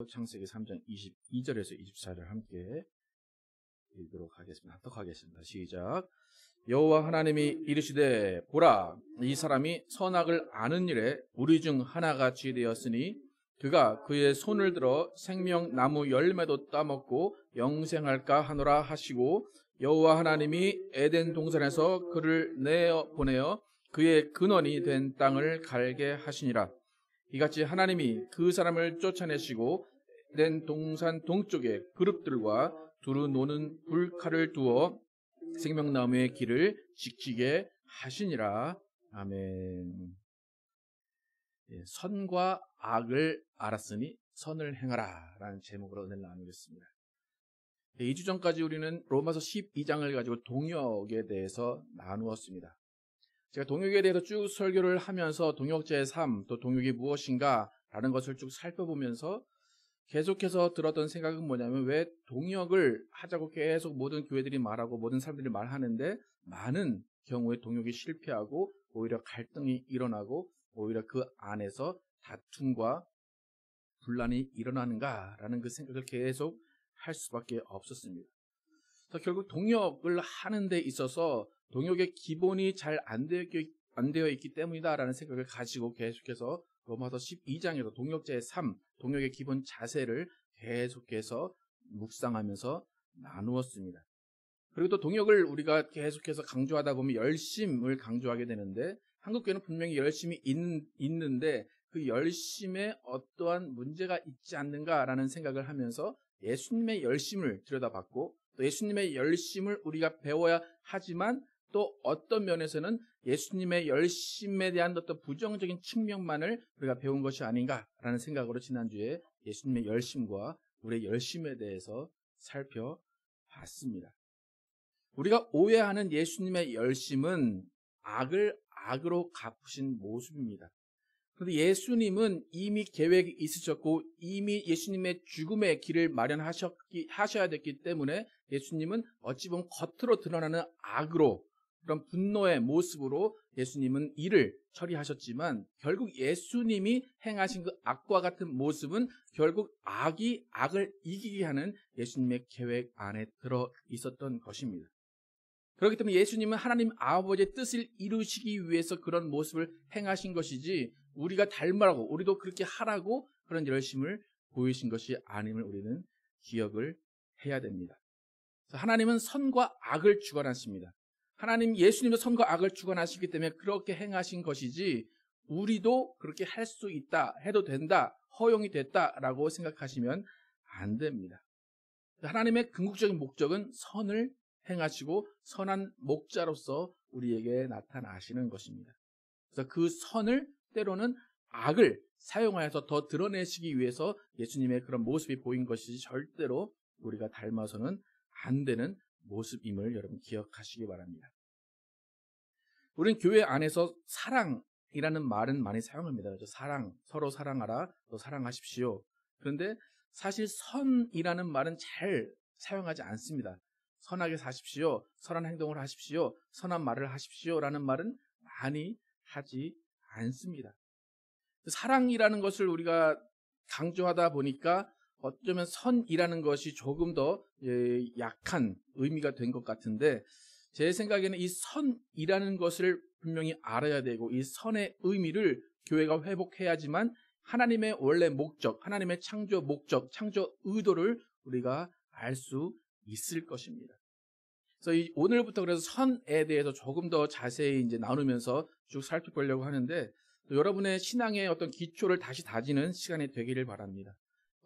창세기 3장 22절에서 24절 함께 읽도록 하겠습니다. 합독하겠습니다. 시작. 여호와 하나님이 이르시되 보라, 이 사람이 선악을 아는 일에 우리 중 하나같이 되었으니 그가 그의 손을 들어 생명나무 열매도 따먹고 영생할까 하노라 하시고, 여호와 하나님이 에덴 동산에서 그를 내어 보내어 그의 근원이 된 땅을 갈게 하시니라. 이같이 하나님이 그 사람을 쫓아내시고 에덴 동산 동쪽에 그룹들과 두루 노는 불칼을 두어 생명나무의 길을 지키게 하시니라. 아멘. 선과 악을 알았으니 선을 행하라 라는 제목으로 은혜를 나누겠습니다. 2주 전까지 우리는 로마서 12장을 가지고 동역에 대해서 나누었습니다. 제가 동역에 대해서 쭉 설교를 하면서 동역자의 삶, 또 동역이 무엇인가 라는 것을 쭉 살펴보면서 계속해서 들었던 생각은 뭐냐면, 왜 동역을 하자고 계속 모든 교회들이 말하고 모든 사람들이 말하는데 많은 경우에 동역이 실패하고 오히려 갈등이 일어나고 오히려 그 안에서 다툼과 분란이 일어나는가라는 그 생각을 계속 할 수밖에 없었습니다. 그래서 결국 동역을 하는 데 있어서 동역의 기본이 잘 안 되어 있기 때문이다라는 생각을 가지고 계속해서 로마서 12장에서 동역자의 삶, 동역의 기본 자세를 계속해서 묵상하면서 나누었습니다. 그리고 또 동역을 우리가 계속해서 강조하다 보면 열심을 강조하게 되는데, 한국교회는 분명히 열심이 있는데 그 열심에 어떠한 문제가 있지 않는가라는 생각을 하면서 예수님의 열심을 들여다봤고, 또 예수님의 열심을 우리가 배워야 하지만 또 어떤 면에서는 예수님의 열심에 대한 어떤 부정적인 측면만을 우리가 배운 것이 아닌가라는 생각으로 지난주에 예수님의 열심과 우리의 열심에 대해서 살펴봤습니다. 우리가 오해하는 예수님의 열심은 악을 악으로 갚으신 모습입니다. 그런데 예수님은 이미 계획이 있으셨고 이미 예수님의 죽음의 길을 마련하셔야 됐기 때문에 예수님은 어찌 보면 겉으로 드러나는 악으로, 그런 분노의 모습으로 예수님은 일을 처리하셨지만, 결국 예수님이 행하신 그 악과 같은 모습은 결국 악이 악을 이기게 하는 예수님의 계획 안에 들어 있었던 것입니다. 그렇기 때문에 예수님은 하나님 아버지의 뜻을 이루시기 위해서 그런 모습을 행하신 것이지, 우리가 닮으라고, 우리도 그렇게 하라고 그런 열심을 보이신 것이 아님을 우리는 기억을 해야 됩니다. 하나님은 선과 악을 주관하십니다. 하나님, 예수님도 선과 악을 주관하시기 때문에 그렇게 행하신 것이지, 우리도 그렇게 할 수 있다, 해도 된다, 허용이 됐다라고 생각하시면 안 됩니다. 하나님의 궁극적인 목적은 선을 행하시고 선한 목자로서 우리에게 나타나시는 것입니다. 그래서 그 선을 때로는 악을 사용하여서 더 드러내시기 위해서 예수님의 그런 모습이 보인 것이지, 절대로 우리가 닮아서는 안 되는 모습임을 여러분 기억하시기 바랍니다. 우리는 교회 안에서 사랑이라는 말은 많이 사용합니다. 그렇죠? 사랑, 서로 사랑하라, 또 사랑하십시오. 그런데 사실 선이라는 말은 잘 사용하지 않습니다. 선하게 사십시오, 선한 행동을 하십시오, 선한 말을 하십시오 라는 말은 많이 하지 않습니다. 사랑이라는 것을 우리가 강조하다 보니까 어쩌면 선이라는 것이 조금 더 약한 의미가 된 것 같은데, 제 생각에는 이 선이라는 것을 분명히 알아야 되고, 이 선의 의미를 교회가 회복해야지만 하나님의 원래 목적, 하나님의 창조 목적, 창조 의도를 우리가 알 수 있을 것입니다. 그래서 오늘부터 그래서 선에 대해서 조금 더 자세히 이제 나누면서 쭉 살펴보려고 하는데, 또 여러분의 신앙의 어떤 기초를 다시 다지는 시간이 되기를 바랍니다.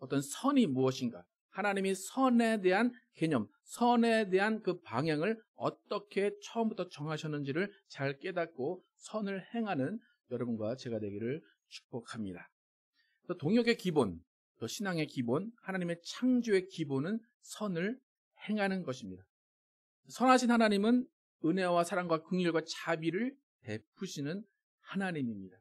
어떤 선이 무엇인가, 하나님이 선에 대한 개념, 선에 대한 그 방향을 어떻게 처음부터 정하셨는지를 잘 깨닫고 선을 행하는 여러분과 제가 되기를 축복합니다. 또 동역의 기본, 또 신앙의 기본, 하나님의 창조의 기본은 선을 행하는 것입니다. 선하신 하나님은 은혜와 사랑과 긍휼과 자비를 베푸시는 하나님입니다.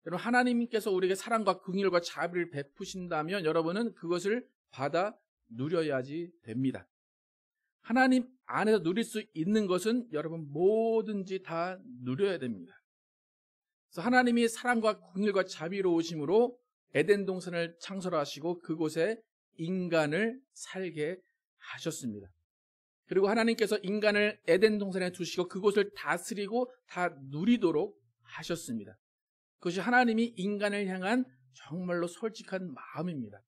여러분, 하나님께서 우리에게 사랑과 긍휼과 자비를 베푸신다면 여러분은 그것을 받아 누려야지 됩니다. 하나님 안에서 누릴 수 있는 것은 여러분 뭐든지 다 누려야 됩니다. 그래서 하나님이 사랑과 긍휼과 자비로우심으로 에덴 동산을 창설하시고 그곳에 인간을 살게 하셨습니다. 그리고 하나님께서 인간을 에덴 동산에 두시고 그곳을 다스리고 다 누리도록 하셨습니다. 그것이 하나님이 인간을 향한 정말로 솔직한 마음입니다.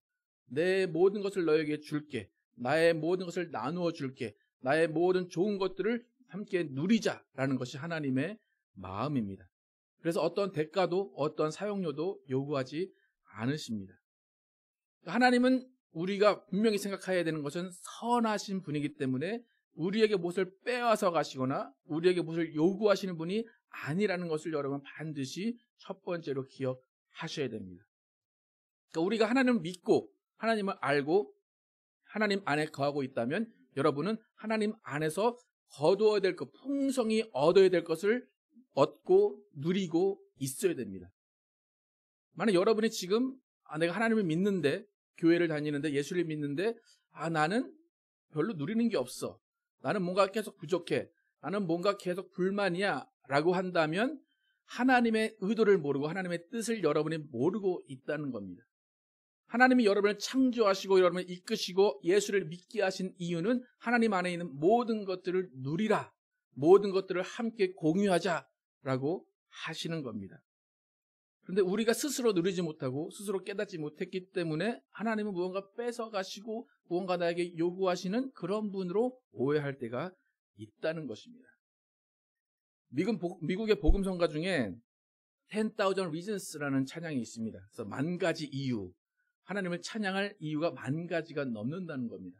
내 모든 것을 너에게 줄게. 나의 모든 것을 나누어 줄게. 나의 모든 좋은 것들을 함께 누리자라는 것이 하나님의 마음입니다. 그래서 어떤 대가도 어떤 사용료도 요구하지 않으십니다. 하나님은 우리가 분명히 생각해야 되는 것은 선하신 분이기 때문에 우리에게 무엇을 빼앗아 가시거나 우리에게 무엇을 요구하시는 분이 아니라는 것을 여러분 반드시 첫 번째로 기억하셔야 됩니다. 그러니까 우리가 하나님을 믿고 하나님을 알고 하나님 안에 거하고 있다면 여러분은 하나님 안에서 거두어야 될 것, 풍성히 얻어야 될 것을 얻고 누리고 있어야 됩니다. 만약 여러분이 지금 내가 하나님을 믿는데 교회를 다니는데 예수를 믿는데 나는 별로 누리는 게 없어. 나는 뭔가 계속 부족해. 나는 뭔가 계속 불만이야 라고 한다면 하나님의 의도를 모르고 하나님의 뜻을 여러분이 모르고 있다는 겁니다. 하나님이 여러분을 창조하시고 여러분을 이끄시고 예수를 믿게 하신 이유는 하나님 안에 있는 모든 것들을 누리라, 모든 것들을 함께 공유하자라고 하시는 겁니다. 그런데 우리가 스스로 누리지 못하고 스스로 깨닫지 못했기 때문에 하나님은 무언가 뺏어가시고 무언가 나에게 요구하시는 그런 분으로 오해할 때가 있다는 것입니다. 미국의 복음성가 중에 10,000 Reasons라는 찬양이 있습니다. 그래서 10,000가지 이유, 하나님을 찬양할 이유가 10,000가지가 넘는다는 겁니다.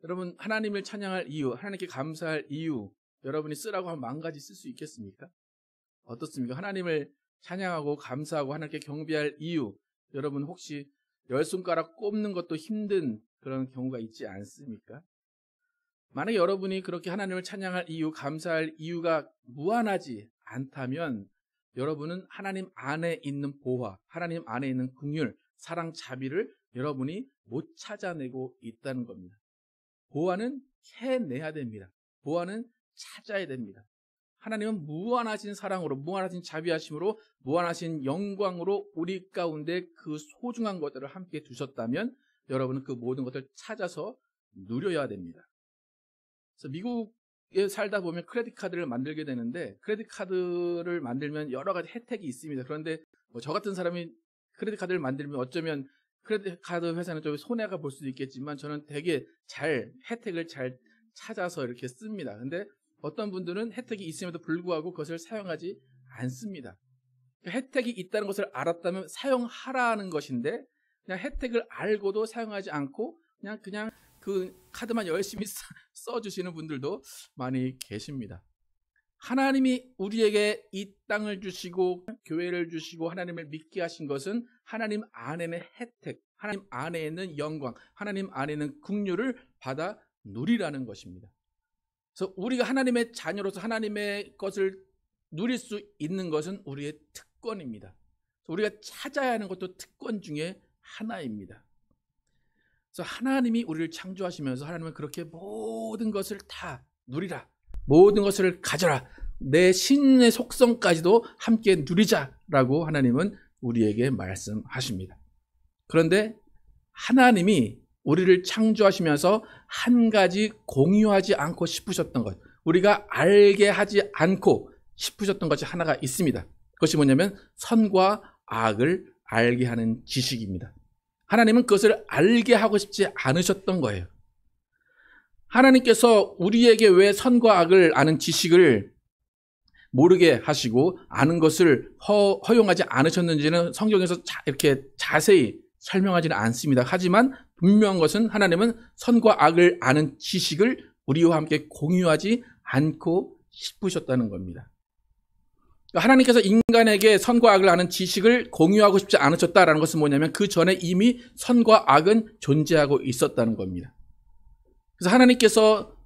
여러분, 하나님을 찬양할 이유, 하나님께 감사할 이유, 여러분이 쓰라고 하면 10,000가지 쓸 수 있겠습니까? 어떻습니까? 하나님을 찬양하고 감사하고 하나님께 경배할 이유, 여러분 혹시 10손가락 꼽는 것도 힘든 그런 경우가 있지 않습니까? 만약에 여러분이 그렇게 하나님을 찬양할 이유, 감사할 이유가 무한하지 않다면 여러분은 하나님 안에 있는 보화, 하나님 안에 있는 긍휼, 사랑, 자비를 여러분이 못 찾아내고 있다는 겁니다. 보화는 해내야 됩니다. 보화는 찾아야 됩니다. 하나님은 무한하신 사랑으로, 무한하신 자비하심으로, 무한하신 영광으로 우리 가운데 그 소중한 것들을 함께 두셨다면 여러분은 그 모든 것들을 찾아서 누려야 됩니다. 그래서 미국에 살다 보면 크레딧 카드를 만들게 되는데 크레딧 카드를 만들면 여러 가지 혜택이 있습니다. 그런데 저 같은 사람이 크레딧 카드를 만들면 어쩌면 크레딧 카드 회사는 좀 손해가 볼 수도 있겠지만 저는 되게 혜택을 잘 찾아서 이렇게 씁니다. 근데 어떤 분들은 혜택이 있음에도 불구하고 그것을 사용하지 않습니다. 혜택이 있다는 것을 알았다면 사용하라는 것인데 그냥 혜택을 알고도 사용하지 않고 그냥 그 카드만 열심히 써주시는 분들도 많이 계십니다. 하나님이 우리에게 이 땅을 주시고 교회를 주시고 하나님을 믿게 하신 것은 하나님 안에는 혜택, 하나님 안에 있는 영광, 하나님 안에 있는 긍휼을 받아 누리라는 것입니다. 그래서 우리가 하나님의 자녀로서 하나님의 것을 누릴 수 있는 것은 우리의 특권입니다. 우리가 찾아야 하는 것도 특권 중에 하나입니다. 그래서 하나님이 우리를 창조하시면서 하나님은 그렇게 모든 것을 다 누리라, 모든 것을 가져라, 내 신의 속성까지도 함께 누리자라고 하나님은 우리에게 말씀하십니다. 그런데 하나님이 우리를 창조하시면서 한 가지 공유하지 않고 싶으셨던 것, 우리가 알게 하지 않고 싶으셨던 것이 하나가 있습니다. 그것이 뭐냐면 선과 악을 알게 하는 지식입니다. 하나님은 그것을 알게 하고 싶지 않으셨던 거예요. 하나님께서 우리에게 왜 선과 악을 아는 지식을 모르게 하시고 아는 것을 허용하지 않으셨는지는 성경에서 이렇게 자세히 설명하지는 않습니다. 하지만 분명한 것은 하나님은 선과 악을 아는 지식을 우리와 함께 공유하지 않고 싶으셨다는 겁니다. 하나님께서 인간에게 선과 악을 아는 지식을 공유하고 싶지 않으셨다는 것은 뭐냐면 그 전에 이미 선과 악은 존재하고 있었다는 겁니다. 그래서 하나님께서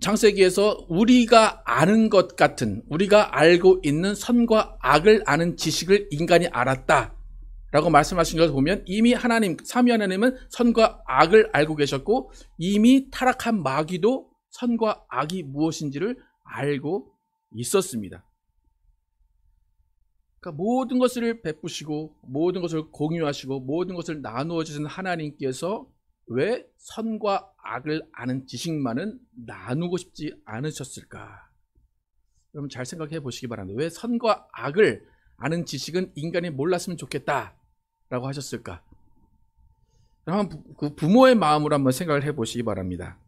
창세기에서 우리가 아는 것 같은, 우리가 알고 있는 선과 악을 아는 지식을 인간이 알았다라고 말씀하신 것을 보면 이미 하나님, 삼위 하나님은 선과 악을 알고 계셨고 이미 타락한 마귀도 선과 악이 무엇인지를 알고 있었습니다. 그러니까 모든 것을 베푸시고 모든 것을 공유하시고 모든 것을 나누어 주신 하나님께서 왜 선과 악을 아는 지식만은 나누고 싶지 않으셨을까? 여러분 잘 생각해 보시기 바랍니다. 왜 선과 악을 아는 지식은 인간이 몰랐으면 좋겠다라고 하셨을까? 한번 그 부모의 마음으로 한번 생각을 해 보시기 바랍니다.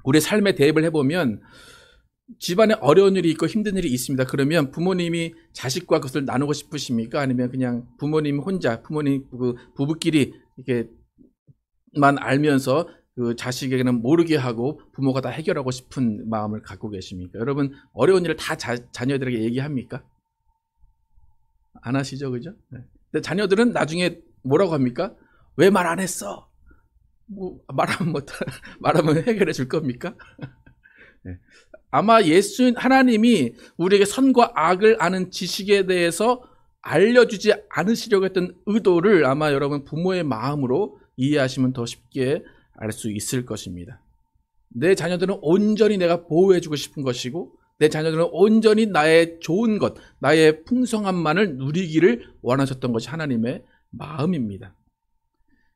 우리 삶에 대입을 해보면 집안에 어려운 일이 있고 힘든 일이 있습니다. 그러면 부모님이 자식과 그것을 나누고 싶으십니까? 아니면 그냥 부모님 혼자, 부모님 그 부부끼리 이렇게만 알면서 그 자식에게는 모르게 하고 부모가 다 해결하고 싶은 마음을 갖고 계십니까? 여러분 어려운 일을 다 자녀들에게 얘기합니까? 안 하시죠, 그죠? 네. 근데 자녀들은 나중에 뭐라고 합니까? 왜 말 안 했어? 뭐 말하면 해결해 줄 겁니까? 네. 아마 하나님이 우리에게 선과 악을 아는 지식에 대해서 알려주지 않으시려고 했던 의도를 아마 여러분 부모의 마음으로 이해하시면 더 쉽게 알 수 있을 것입니다. 내 자녀들은 온전히 내가 보호해주고 싶은 것이고 내 자녀들은 온전히 나의 좋은 것, 나의 풍성함만을 누리기를 원하셨던 것이 하나님의 마음입니다.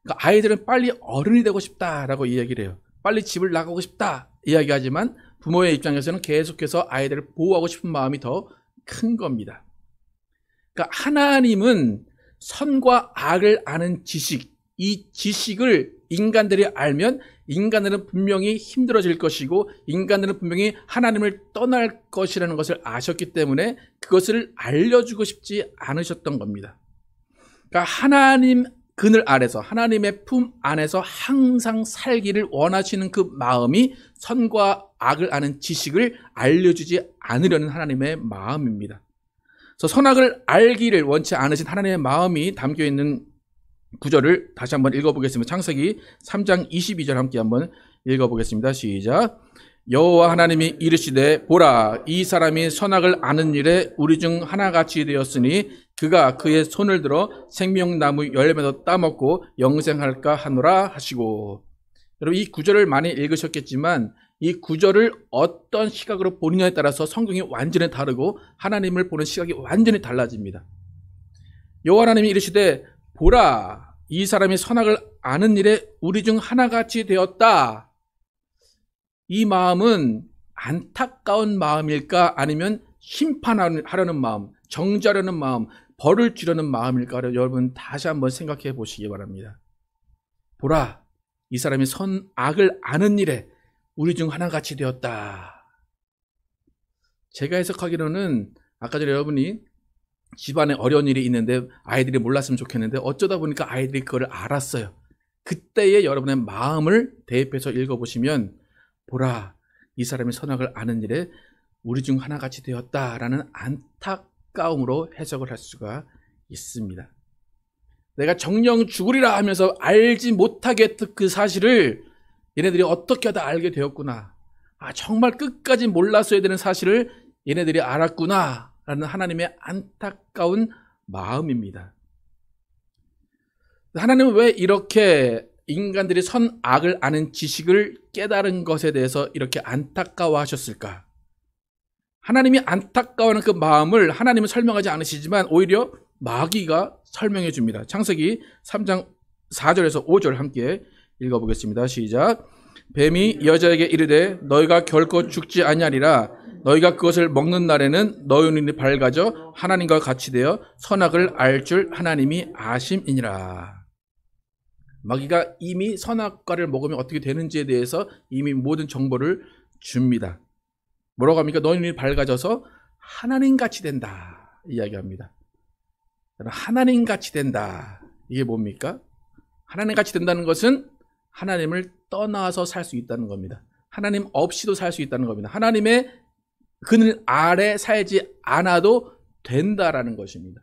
그러니까 아이들은 빨리 어른이 되고 싶다라고 이야기를 해요. 빨리 집을 나가고 싶다 이야기하지만 부모의 입장에서는 계속해서 아이들을 보호하고 싶은 마음이 더 큰 겁니다. 그러니까 하나님은 선과 악을 아는 지식, 이 지식을 인간들이 알면 인간들은 분명히 힘들어질 것이고 인간들은 분명히 하나님을 떠날 것이라는 것을 아셨기 때문에 그것을 알려주고 싶지 않으셨던 겁니다. 그러니까 하나님 그늘 아래서 하나님의 품 안에서 항상 살기를 원하시는 그 마음이 선과 악을 아는 지식을 알려주지 않으려는 하나님의 마음입니다. 그래서 선악을 알기를 원치 않으신 하나님의 마음이 담겨있는 구절을 다시 한번 읽어보겠습니다. 창세기 3장 22절 함께 한번 읽어보겠습니다. 시작. 여호와 하나님이 이르시되 보라 이 사람이 선악을 아는 일에 우리 중 하나같이 되었으니 그가 그의 손을 들어 생명나무 열매도 따먹고 영생할까 하노라 하시고. 여러분 이 구절을 많이 읽으셨겠지만 이 구절을 어떤 시각으로 보느냐에 따라서 성경이 완전히 다르고 하나님을 보는 시각이 완전히 달라집니다. 여호와 하나님이 이르시되 보라 이 사람이 선악을 아는 일에 우리 중 하나같이 되었다. 이 마음은 안타까운 마음일까 아니면 심판하려는 마음, 정죄하려는 마음, 벌을 주려는 마음일까? 여러분 다시 한번 생각해 보시기 바랍니다. 보라 이 사람이 선악을 아는 일에 우리 중 하나같이 되었다. 제가 해석하기로는 아까 전에 여러분이 집안에 어려운 일이 있는데 아이들이 몰랐으면 좋겠는데 어쩌다 보니까 아이들이 그걸 알았어요. 그때의 여러분의 마음을 대입해서 읽어보시면 보라 이 사람이 선악을 아는 일에 우리 중 하나같이 되었다라는 안타까움으로 해석을 할 수가 있습니다. 내가 정령 죽으리라 하면서 알지 못하게 했던 그 사실을 얘네들이 어떻게 하다 알게 되었구나. 정말 끝까지 몰랐어야 되는 사실을 얘네들이 알았구나 라는 하나님의 안타까운 마음입니다. 하나님은 왜 이렇게 인간들이 선악을 아는 지식을 깨달은 것에 대해서 이렇게 안타까워하셨을까? 하나님이 안타까워하는 그 마음을 하나님은 설명하지 않으시지만 오히려 마귀가 설명해 줍니다. 창세기 3장 4절에서 5절 함께 읽어보겠습니다. 시작. 뱀이 여자에게 이르되 너희가 결코 죽지 아니하리라. 너희가 그것을 먹는 날에는 너희 눈이 밝아져 하나님과 같이 되어 선악을 알 줄 하나님이 아심이니라. 마귀가 이미 선악과를 먹으면 어떻게 되는지에 대해서 이미 모든 정보를 줍니다. 뭐라고 합니까? 너희 눈이 밝아져서 하나님같이 된다 이야기합니다. 하나님같이 된다. 이게 뭡니까? 하나님같이 된다는 것은 하나님을 떠나서 살 수 있다는 겁니다. 하나님 없이도 살 수 있다는 겁니다. 하나님의 그늘 아래 살지 않아도 된다라는 것입니다.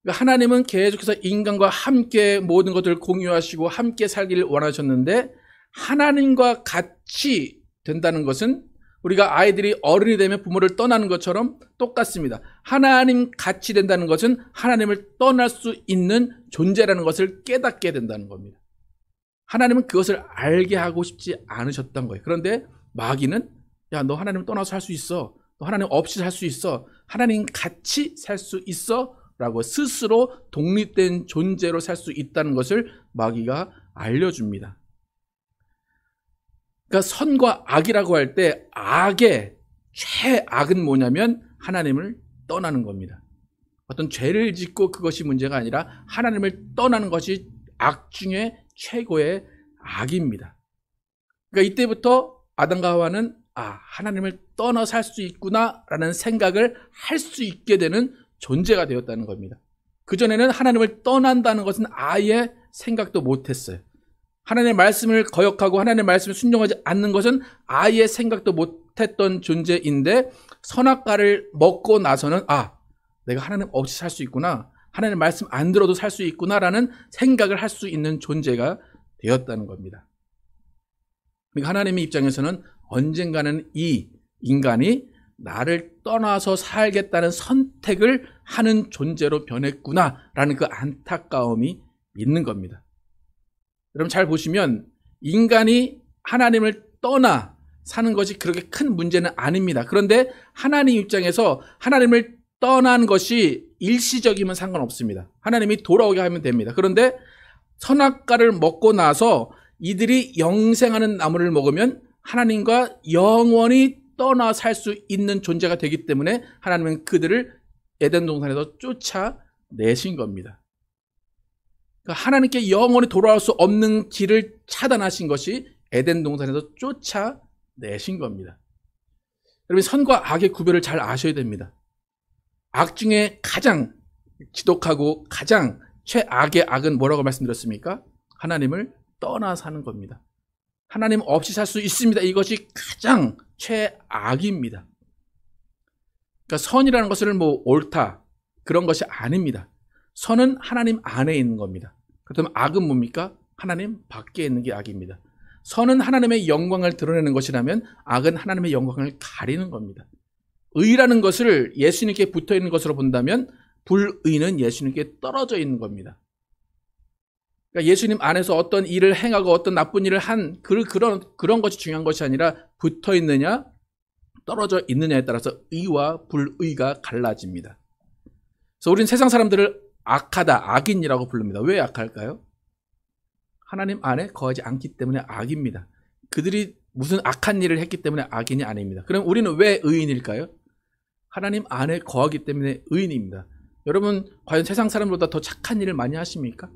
그러니까 하나님은 계속해서 인간과 함께 모든 것들을 공유하시고 함께 살기를 원하셨는데 하나님과 같이 된다는 것은 우리가 아이들이 어른이 되면 부모를 떠나는 것처럼 똑같습니다. 하나님 같이 된다는 것은 하나님을 떠날 수 있는 존재라는 것을 깨닫게 된다는 겁니다. 하나님은 그것을 알게 하고 싶지 않으셨던 거예요. 그런데 마귀는 야, 너 하나님을 떠나서 살 수 있어. 또 하나님 없이 살 수 있어. 하나님 같이 살 수 있어. 라고 스스로 독립된 존재로 살 수 있다는 것을 마귀가 알려줍니다. 그러니까 선과 악이라고 할 때 악의 최악은 뭐냐면 하나님을 떠나는 겁니다. 어떤 죄를 짓고 그것이 문제가 아니라 하나님을 떠나는 것이 악 중에 최고의 악입니다. 그러니까 이때부터 아담과 하와는 하나님을 떠나 살 수 있구나 라는 생각을 할 수 있게 되는 존재가 되었다는 겁니다. 그전에는 하나님을 떠난다는 것은 아예 생각도 못했어요. 하나님의 말씀을 거역하고 하나님의 말씀을 순종하지 않는 것은 아예 생각도 못했던 존재인데 선악과를 먹고 나서는 내가 하나님 없이 살 수 있구나, 하나님의 말씀 안 들어도 살 수 있구나라는 생각을 할 수 있는 존재가 되었다는 겁니다. 그러니까 하나님의 입장에서는 언젠가는 이 인간이 나를 떠나서 살겠다는 선택을 하는 존재로 변했구나라는 그 안타까움이 있는 겁니다. 여러분 잘 보시면 인간이 하나님을 떠나 사는 것이 그렇게 큰 문제는 아닙니다. 그런데 하나님 입장에서 하나님을 떠난 것이 일시적이면 상관없습니다. 하나님이 돌아오게 하면 됩니다. 그런데 선악과를 먹고 나서 이들이 영생하는 나무를 먹으면 하나님과 영원히 떠나 살 수 있는 존재가 되기 때문에 하나님은 그들을 에덴 동산에서 쫓아내신 겁니다. 그러니까 하나님께 영원히 돌아올 수 없는 길을 차단하신 것이 에덴 동산에서 쫓아내신 겁니다. 여러분 선과 악의 구별을 잘 아셔야 됩니다. 악 중에 가장 지독하고 가장 최악의 악은 뭐라고 말씀드렸습니까? 하나님을 떠나 사는 겁니다. 하나님 없이 살 수 있습니다. 이것이 가장 최악입니다. 그러니까 선이라는 것을 옳다 그런 것이 아닙니다. 선은 하나님 안에 있는 겁니다. 그렇다면 악은 뭡니까? 하나님 밖에 있는 게 악입니다. 선은 하나님의 영광을 드러내는 것이라면 악은 하나님의 영광을 가리는 겁니다. 의라는 것을 예수님께 붙어 있는 것으로 본다면 불의는 예수님께 떨어져 있는 겁니다. 그러니까 예수님 안에서 어떤 일을 행하고 어떤 나쁜 일을 한 그런 것이 중요한 것이 아니라 붙어 있느냐 떨어져 있느냐에 따라서 의와 불의가 갈라집니다. 그래서 우리는 세상 사람들을 악하다, 악인이라고 부릅니다. 왜 악할까요? 하나님 안에 거하지 않기 때문에 악입니다. 그들이 무슨 악한 일을 했기 때문에 악인이 아닙니다. 그럼 우리는 왜 의인일까요? 하나님 안에 거하기 때문에 의인입니다. 여러분 과연 세상 사람보다 더 착한 일을 많이 하십니까?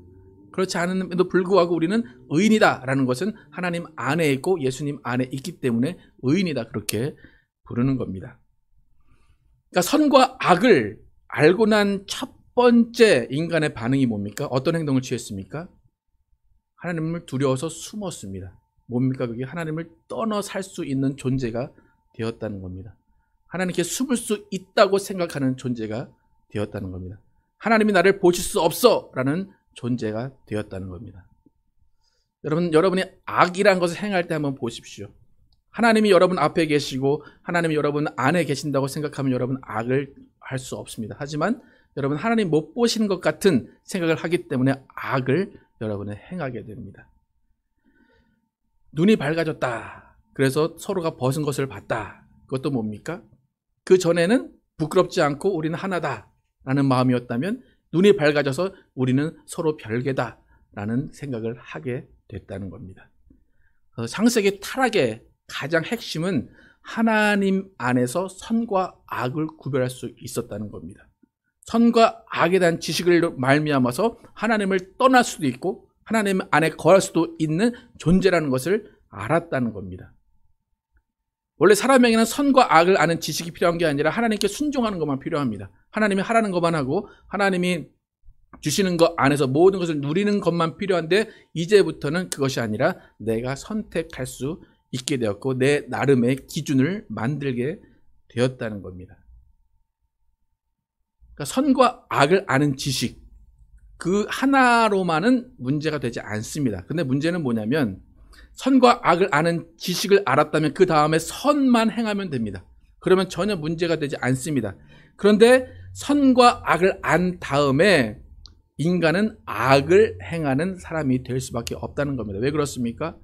그렇지 않음에도 불구하고 우리는 의인이다라는 것은 하나님 안에 있고 예수님 안에 있기 때문에 의인이다 그렇게 부르는 겁니다. 그러니까 선과 악을 알고 난 첫 번째 인간의 반응이 뭡니까? 어떤 행동을 취했습니까? 하나님을 두려워서 숨었습니다. 뭡니까? 그게 하나님을 떠나 살 수 있는 존재가 되었다는 겁니다. 하나님께 숨을 수 있다고 생각하는 존재가 되었다는 겁니다. 하나님이 나를 보실 수 없어 라는 존재가 되었다는 겁니다. 여러분이 악이라는 것을 행할 때 한번 보십시오. 하나님이 여러분 앞에 계시고 하나님이 여러분 안에 계신다고 생각하면 여러분 악을 할 수 없습니다. 하지만 여러분 하나님 못 보시는 것 같은 생각을 하기 때문에 악을 여러분은 행하게 됩니다. 눈이 밝아졌다. 그래서 서로가 벗은 것을 봤다. 그것도 뭡니까? 그 전에는 부끄럽지 않고 우리는 하나다 라는 마음이었다면 눈이 밝아져서 우리는 서로 별개다 라는 생각을 하게 됐다는 겁니다. 창세기 타락의 가장 핵심은 하나님 안에서 선과 악을 구별할 수 있었다는 겁니다. 선과 악에 대한 지식을 말미암아서 하나님을 떠날 수도 있고 하나님 안에 거할 수도 있는 존재라는 것을 알았다는 겁니다. 원래 사람에게는 선과 악을 아는 지식이 필요한 게 아니라 하나님께 순종하는 것만 필요합니다. 하나님이 하라는 것만 하고 하나님이 주시는 것 안에서 모든 것을 누리는 것만 필요한데 이제부터는 그것이 아니라 내가 선택할 수 있게 되었고 내 나름의 기준을 만들게 되었다는 겁니다. 그러니까 선과 악을 아는 지식 그 하나로만은 문제가 되지 않습니다. 근데 문제는 뭐냐면 선과 악을 아는 지식을 알았다면 그 다음에 선만 행하면 됩니다. 그러면 전혀 문제가 되지 않습니다. 그런데 선과 악을 안 다음에 인간은 악을 행하는 사람이 될 수밖에 없다는 겁니다. 왜 그렇습니까?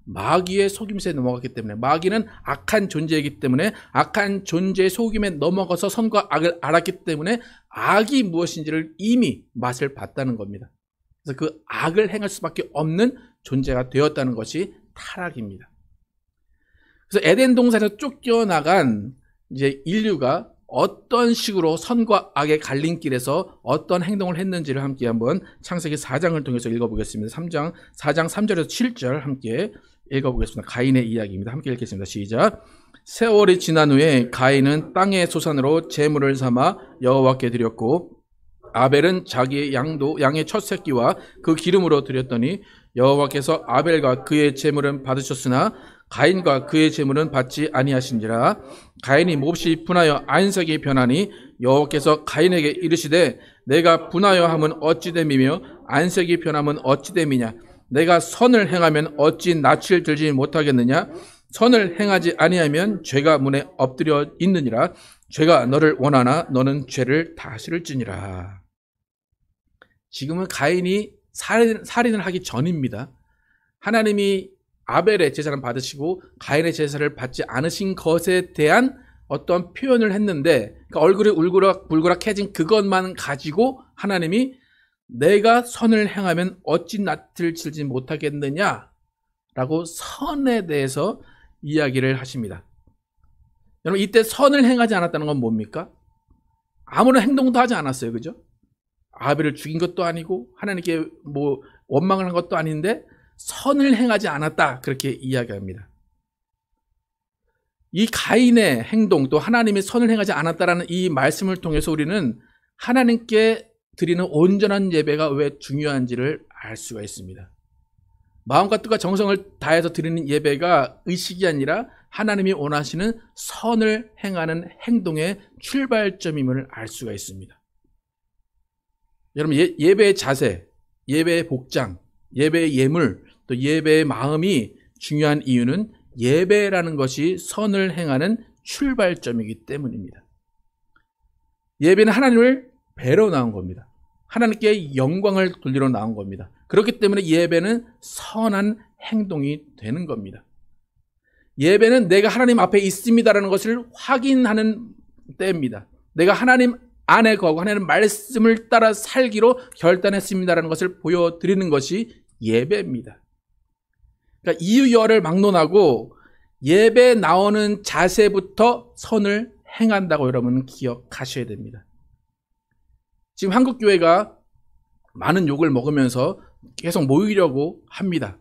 마귀의 속임수에 넘어갔기 때문에, 마귀는 악한 존재이기 때문에 악한 존재의 속임에 넘어가서 선과 악을 알았기 때문에 악이 무엇인지를 이미 맛을 봤다는 겁니다. 그래서 그 악을 행할 수밖에 없는 존재가 되었다는 것이 타락입니다. 그래서 에덴 동산에서 쫓겨나간 이제 인류가 어떤 식으로 선과 악의 갈림길에서 어떤 행동을 했는지를 함께 한번 창세기 4장을 통해서 읽어보겠습니다. 4장 3절에서 7절 함께 읽어보겠습니다. 가인의 이야기입니다. 함께 읽겠습니다. 시작. 세월이 지난 후에 가인은 땅의 소산으로 제물을 삼아 여호와께 드렸고 아벨은 자기의 양의 첫 새끼와 그 기름으로 드렸더니 여호와께서 아벨과 그의 제물은 받으셨으나 가인과 그의 제물은 받지 아니하신지라. 가인이 몹시 분하여 안색이 변하니 여호와께서 가인에게 이르시되 내가 분하여 함은 어찌 됨이며 안색이 변함은 어찌 됨이냐. 내가 선을 행하면 어찌 낯을 들지 못하겠느냐. 선을 행하지 아니하면 죄가 문에 엎드려 있느니라. 죄가 너를 원하나 너는 죄를 다스릴지니라. 지금은 가인이 살인을 하기 전입니다. 하나님이 아벨의 제사를 받으시고 가인의 제사를 받지 않으신 것에 대한 어떤 표현을 했는데, 그러니까 얼굴이 울그락불그락해진 그것만 가지고 하나님이 내가 선을 행하면 어찌 낯을 들지 못하겠느냐라고 선에 대해서 이야기를 하십니다. 여러분, 이때 선을 행하지 않았다는 건 뭡니까? 아무런 행동도 하지 않았어요. 그죠? 아벨을 죽인 것도 아니고 하나님께 원망을 한 것도 아닌데 선을 행하지 않았다, 그렇게 이야기합니다. 이 가인의 행동, 또 하나님이 선을 행하지 않았다라는 이 말씀을 통해서 우리는 하나님께 드리는 온전한 예배가 왜 중요한지를 알 수가 있습니다. 마음과 뜻과 정성을 다해서 드리는 예배가 의식이 아니라 하나님이 원하시는 선을 행하는 행동의 출발점임을 알 수가 있습니다. 여러분, 예배의 자세, 예배의 복장, 예배의 예물, 또 예배의 마음이 중요한 이유는 예배라는 것이 선을 행하는 출발점이기 때문입니다. 예배는 하나님을 뵈러 나온 겁니다. 하나님께 영광을 돌리러 나온 겁니다. 그렇기 때문에 예배는 선한 행동이 되는 겁니다. 예배는 내가 하나님 앞에 있습니다라는 것을 확인하는 때입니다. 내가 하나님 안에 거하고 하나님 말씀을 따라 살기로 결단했습니다라는 것을 보여드리는 것이 예배입니다. 그러니까 이유열을 막론하고 예배 나오는 자세부터 선을 행한다고 여러분은 기억하셔야 됩니다. 지금 한국교회가 많은 욕을 먹으면서 계속 모이려고 합니다.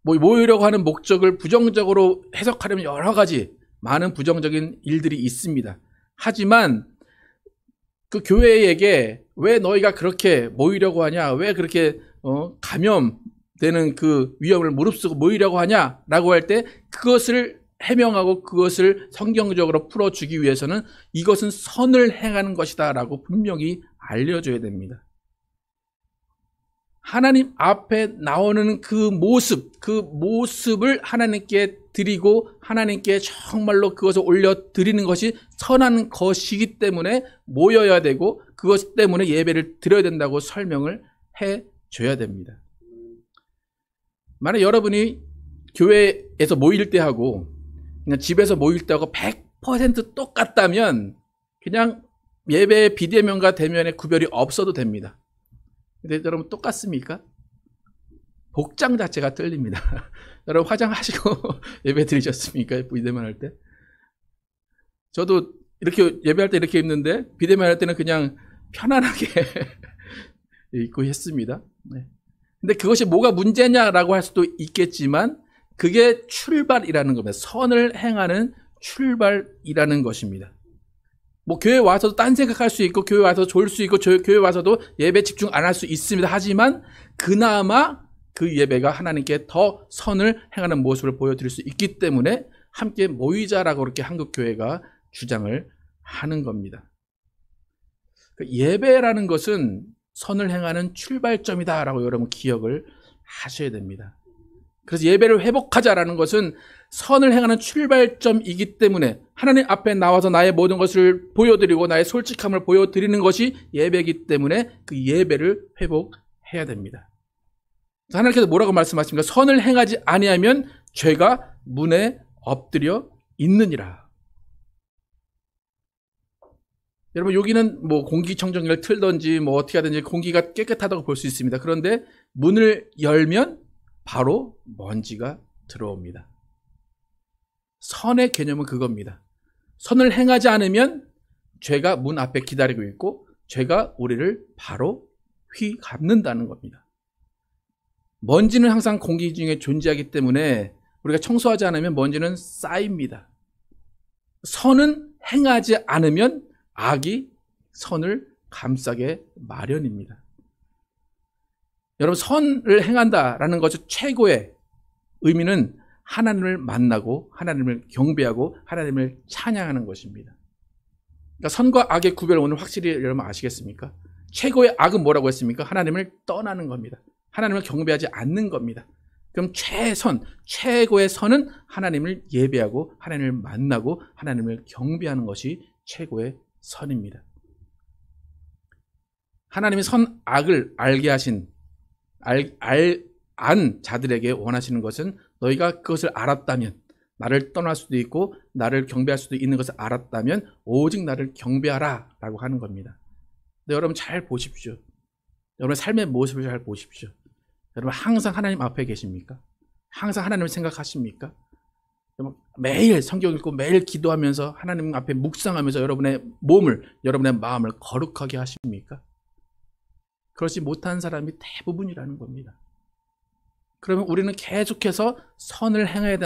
모이려고 하는 목적을 부정적으로 해석하려면 여러 가지 많은 부정적인 일들이 있습니다. 하지만 그 교회에게 왜 너희가 그렇게 모이려고 하냐, 왜 그렇게 감염되는 그 위험을 무릅쓰고 모이려고 하냐라고 할 때 그것을 해명하고 그것을 성경적으로 풀어주기 위해서는 이것은 선을 행하는 것이다라고 분명히 알려줘야 됩니다. 하나님 앞에 나오는 그 모습을 하나님께 드리고 하나님께 정말로 그것을 올려드리는 것이 선한 것이기 때문에 모여야 되고 그것 때문에 예배를 드려야 된다고 설명을 해줘야 됩니다. 만약 여러분이 교회에서 모일 때하고 그냥 집에서 모일 때하고 100% 똑같다면 그냥 예배의 비대면과 대면의 구별이 없어도 됩니다. 근데 여러분 똑같습니까? 복장 자체가 틀립니다. 여러분 화장하시고 예배 드리셨습니까? 비대면 할 때? 저도 이렇게 예배할 때 이렇게 입는데 비대면 할 때는 그냥 편안하게 입고 했습니다. 네. 근데 그것이 뭐가 문제냐라고 할 수도 있겠지만 그게 출발이라는 겁니다. 선을 행하는 출발이라는 것입니다. 교회 와서도 딴 생각할 수 있고 교회 와서 졸 수 있고 교회 와서도 예배 집중 안 할 수 있습니다. 하지만 그나마 그 예배가 하나님께 더 선을 행하는 모습을 보여드릴 수 있기 때문에 함께 모이자라고 그렇게 한국교회가 주장을 하는 겁니다. 예배라는 것은 선을 행하는 출발점이다라고 여러분 기억을 하셔야 됩니다. 그래서 예배를 회복하자라는 것은 선을 행하는 출발점이기 때문에 하나님 앞에 나와서 나의 모든 것을 보여드리고 나의 솔직함을 보여드리는 것이 예배이기 때문에 그 예배를 회복해야 됩니다. 하나님께서 뭐라고 말씀하십니까? 선을 행하지 아니하면 죄가 문에 엎드려 있느니라. 여러분, 여기는 뭐 공기청정기를 틀든지 뭐 어떻게 하든지 공기가 깨끗하다고 볼 수 있습니다. 그런데 문을 열면 바로 먼지가 들어옵니다. 선의 개념은 그겁니다. 선을 행하지 않으면 죄가 문 앞에 기다리고 있고 죄가 우리를 바로 휘감는다는 겁니다. 먼지는 항상 공기 중에 존재하기 때문에 우리가 청소하지 않으면 먼지는 쌓입니다. 선은 행하지 않으면 악이 선을 감싸게 마련입니다. 여러분, 선을 행한다라는 것의 최고의 의미는 하나님을 만나고 하나님을 경배하고 하나님을 찬양하는 것입니다. 그러니까 선과 악의 구별을 오늘 확실히 여러분 아시겠습니까? 최고의 악은 뭐라고 했습니까? 하나님을 떠나는 겁니다. 하나님을 경배하지 않는 겁니다. 그럼 최고의 선은 하나님을 예배하고 하나님을 만나고 하나님을 경배하는 것이 최고의 선입니다. 하나님이 선, 악을 알게 하신 안 자들에게 원하시는 것은 너희가 그것을 알았다면, 나를 떠날 수도 있고 나를 경배할 수도 있는 것을 알았다면 오직 나를 경배하라 라고 하는 겁니다. 근데 여러분 잘 보십시오. 여러분의 삶의 모습을 잘 보십시오. 여러분 항상 하나님 앞에 계십니까? 항상 하나님을 생각하십니까? 매일 성경 읽고 매일 기도하면서 하나님 앞에 묵상하면서 여러분의 몸을, 여러분의 마음을 거룩하게 하십니까? 그렇지 못한 사람이 대부분이라는 겁니다. 그러면 우리는 계속해서 선을 행해야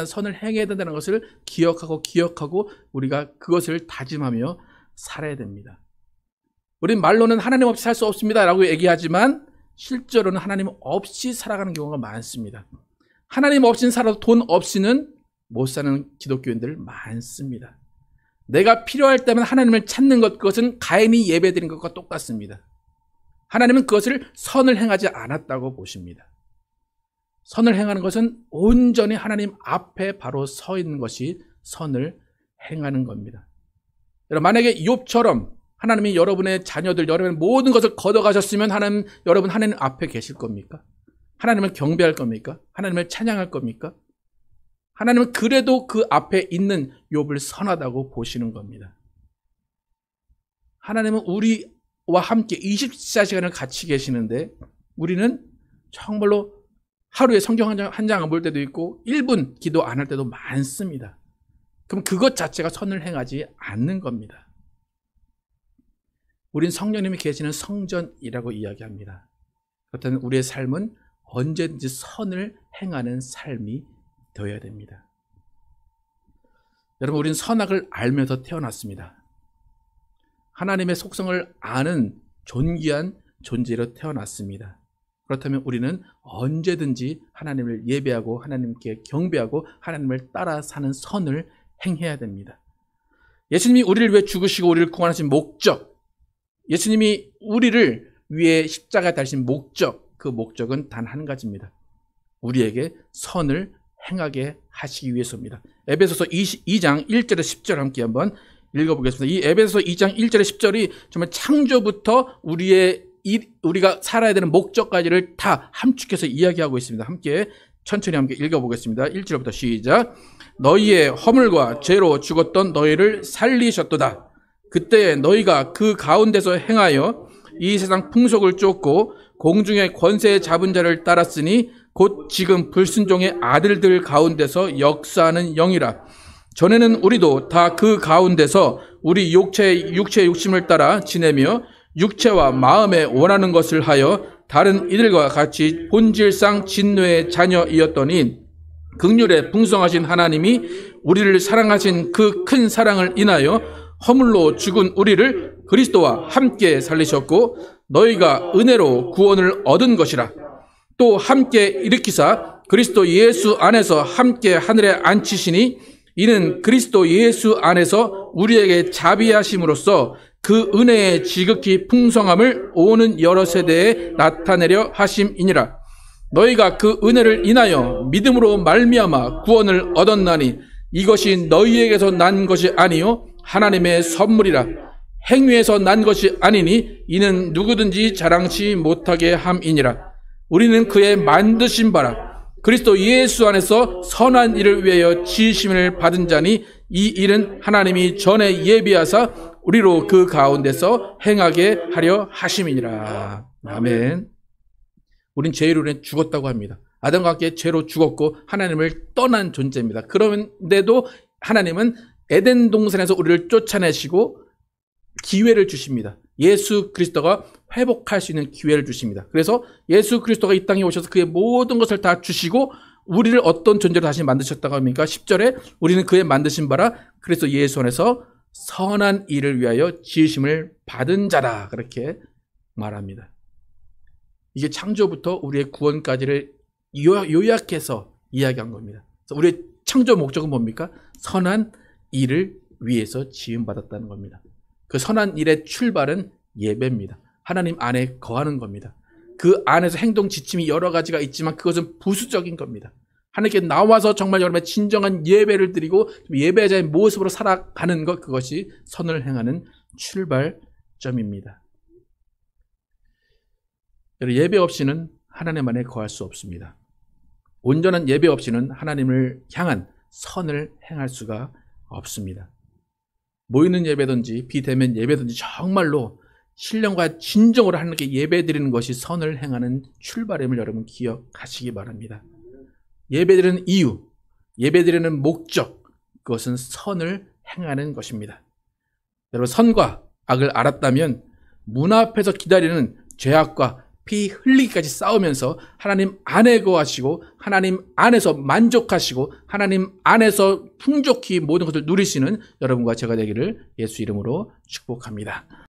된다는 것을 기억하고 우리가 그것을 다짐하며 살아야 됩니다. 우린 말로는 하나님 없이 살 수 없습니다 라고 얘기하지만 실제로는 하나님 없이 살아가는 경우가 많습니다. 하나님 없이는 살아도 돈 없이는 못 사는 기독교인들 많습니다. 내가 필요할 때만 하나님을 찾는 것, 그것은 가인이 예배드린 것과 똑같습니다. 하나님은 그것을 선을 행하지 않았다고 보십니다. 선을 행하는 것은 온전히 하나님 앞에 바로 서 있는 것이 선을 행하는 겁니다. 여러분, 만약에 욥처럼 하나님이 여러분의 자녀들, 여러분의 모든 것을 걷어가셨으면 여러분 하나님 앞에 계실 겁니까? 하나님을 경배할 겁니까? 하나님을 찬양할 겁니까? 하나님은 그래도 그 앞에 있는 욥을 선하다고 보시는 겁니다. 하나님은 우리와 함께 24시간을 같이 계시는데 우리는 정말로 하루에 성경 한 장 안 볼 때도 있고 1분 기도 안 할 때도 많습니다. 그럼 그것 자체가 선을 행하지 않는 겁니다. 우린 성령님이 계시는 성전이라고 이야기합니다. 그렇다면 우리의 삶은 언제든지 선을 행하는 삶이 되어야 됩니다. 여러분, 우린 선악을 알면서 태어났습니다. 하나님의 속성을 아는 존귀한 존재로 태어났습니다. 그렇다면 우리는 언제든지 하나님을 예배하고 하나님께 경배하고 하나님을 따라 사는 선을 행해야 됩니다. 예수님이 우리를 위해 죽으시고 우리를 구원하신 목적, 예수님이 우리를 위해 십자가에 달리신 목적, 그 목적은 단 한 가지입니다. 우리에게 선을 행하게 하시기 위해서입니다. 에베소서 2장 1절에 10절 함께 한번 읽어보겠습니다. 이 에베소서 2장 1절에 10절이 정말 창조부터 우리가 살아야 되는 목적까지를 다 함축해서 이야기하고 있습니다. 함께 천천히 함께 읽어보겠습니다. 1절부터 시작. 너희의 허물과 죄로 죽었던 너희를 살리셨도다. 그때 너희가 그 가운데서 행하여 이 세상 풍속을 쫓고 공중의 권세 잡은 자를 따랐으니 곧 지금 불순종의 아들들 가운데서 역사하는 영이라. 전에는 우리도 다 그 가운데서 우리 육체의 욕심을 따라 지내며 육체와 마음에 원하는 것을 하여 다른 이들과 같이 본질상 진노의 자녀이었더니 긍휼에 풍성하신 하나님이 우리를 사랑하신 그 큰 사랑을 인하여 허물로 죽은 우리를 그리스도와 함께 살리셨고 너희가 은혜로 구원을 얻은 것이라. 또 함께 일으키사 그리스도 예수 안에서 함께 하늘에 앉히시니 이는 그리스도 예수 안에서 우리에게 자비하심으로써 그 은혜의 지극히 풍성함을 오는 여러 세대에 나타내려 하심이니라. 너희가 그 은혜를 인하여 믿음으로 말미암아 구원을 얻었나니 이것이 너희에게서 난 것이 아니요 하나님의 선물이라. 행위에서 난 것이 아니니 이는 누구든지 자랑치 못하게 함이니라. 우리는 그의 만드신 바라. 그리스도 예수 안에서 선한 일을 위하여 지으심을 받은 자니 이 일은 하나님이 전에 예비하사 우리로 그 가운데서 행하게 하려 하심이니라. 아멘. 우린 죄로 인해 죽었다고 합니다. 아담과 함께 죄로 죽었고 하나님을 떠난 존재입니다. 그런데도 하나님은 에덴 동산에서 우리를 쫓아내시고 기회를 주십니다. 예수 그리스도가 회복할 수 있는 기회를 주십니다. 그래서 예수 그리스도가 이 땅에 오셔서 그의 모든 것을 다 주시고 우리를 어떤 존재로 다시 만드셨다고 합니까? 10절에 우리는 그의 만드신 바라 그래서 예수 안에서 선한 일을 위하여 지으심을 받은 자다. 그렇게 말합니다. 이게 창조부터 우리의 구원까지를 요약해서 이야기한 겁니다. 우리의 창조 목적은 뭡니까? 선한 일을 위해서 지음받았다는 겁니다. 그 선한 일의 출발은 예배입니다. 하나님 안에 거하는 겁니다. 그 안에서 행동 지침이 여러 가지가 있지만 그것은 부수적인 겁니다. 하나님께 나와서 정말 여러분의 진정한 예배를 드리고 예배자의 모습으로 살아가는 것, 그것이 선을 행하는 출발점입니다. 예배 없이는 하나님 안에 거할 수 없습니다. 온전한 예배 없이는 하나님을 향한 선을 행할 수가 없습니다. 모이는 예배든지 비대면 예배든지 정말로 신령과 진정으로 하나님께 예배드리는 것이 선을 행하는 출발임을 여러분 기억하시기 바랍니다. 예배드리는 이유, 예배드리는 목적, 그것은 선을 행하는 것입니다. 여러분, 선과 악을 알았다면 문 앞에서 기다리는 죄악과 피 흘리기까지 싸우면서 하나님 안에 거하시고 하나님 안에서 만족하시고 하나님 안에서 풍족히 모든 것을 누리시는 여러분과 제가 되기를 예수 이름으로 축복합니다.